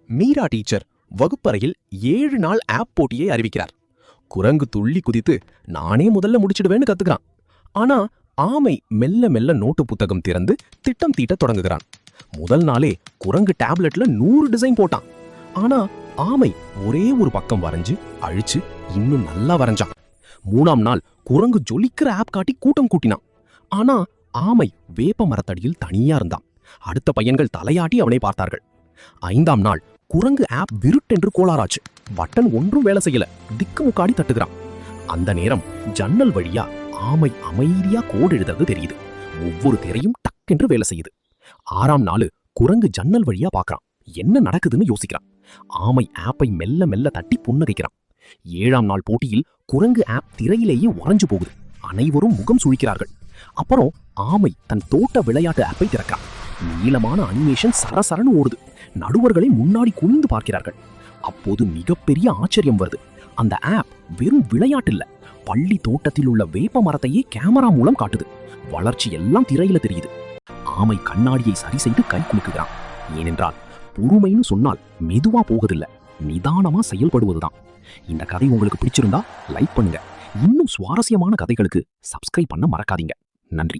Meera teacher வகுப்பறையில் 7 நாள் app போட்டியை அறிவிக்கிறார். குரங்கு துள்ளி குதித்து நானே முதல்ல முடிச்சிடுவேன்னு கத்துக்கிறான். ஆனா ஆமை மெல்ல மெல்ல நோட்டு புத்தகம் திறந்து திட்டம் தீட்ட தொடங்குகிறான். முதல் நாளே குரங்கு டேப்லெட்ல 100 டிசைன் போட்டான். ஆனா ஆமை ஒரே ஒரு பக்கம் வரைஞ்சு அழிச்சு இன்னும் நல்லா வரைஞ்சான். 3ஆம் நாள் குரங்கு ஜொலிக்கிற ஆப் காட்டி கூட்டம் கூட்டினான். ஆனா ஆமை வேப்ப மரத்தடியில் தனியா இருந்தான். அடுத்த பையன்கள் தலையாட்டி அவனை பார்த்தார்கள். 5ஆம் நாள் குரங்கு ஆப் விருட்டென்று கோளாறாச்சு. பட்டன் ஒன்றும் வேலை செய்யல. திக்கு முக்காடி தட்டுகிறான். அந்த நேரம் ஜன்னல் வழியா ஆமை அமைதியா கோடு எழுதுறது தெரியுது. ஒவ்வொரு திரையும் டக்கென்று வேலை செய்யுது. 6ஆம் நாள் குரங்கு ஜன்னல் வழியா பார்க்கறான். என்ன நடக்குதுன்னு யோசிக்கிறான். ஆமை ஆப்பை மெல்ல மெல்ல தட்டி புன்னகைக்கிறான். 7ஆம் நாள் போட்டியில் குரங்கு ஆப் திரையிலேயே உறைஞ்சு போகுது. அனைவரும் முகம் சுழிக்கிறார்கள். அப்புறம் ஆமை தன் தோட்ட விளையாட்டு ஆப்பை திறக்கிறான். நீளமான அனிமேஷன் சரசரன்னு ஓடுது. நடுவர்களை முன்னாடி குனிந்து பார்க்கிறார்கள். அப்போது மிகப்பெரிய ஆச்சரியம் வருது. அந்த ஆப் வெறும் விளையாட்டு இல்ல, பள்ளி தோட்டத்தில் உள்ள வேப்ப மரத்தையே கேமரா மூலம் காட்டுது. வளர்ச்சி எல்லாம் திரையில தெரியுது. ஆமை கண்ணாடியை சரி செய்து கை குலுக்குகிறான். ஏனென்றால் பொறுமைன்னு சொன்னால் மெதுவா போகுதில்ல, நிதானமா செயல்படுவதுதான். இந்த கதை உங்களுக்கு பிடிச்சிருந்தா லைக் பண்ணுங்க. இன்னும் சுவாரஸ்யமான கதைகளுக்கு சப்ஸ்கிரைப் பண்ண மறக்காதீங்க. நன்றி.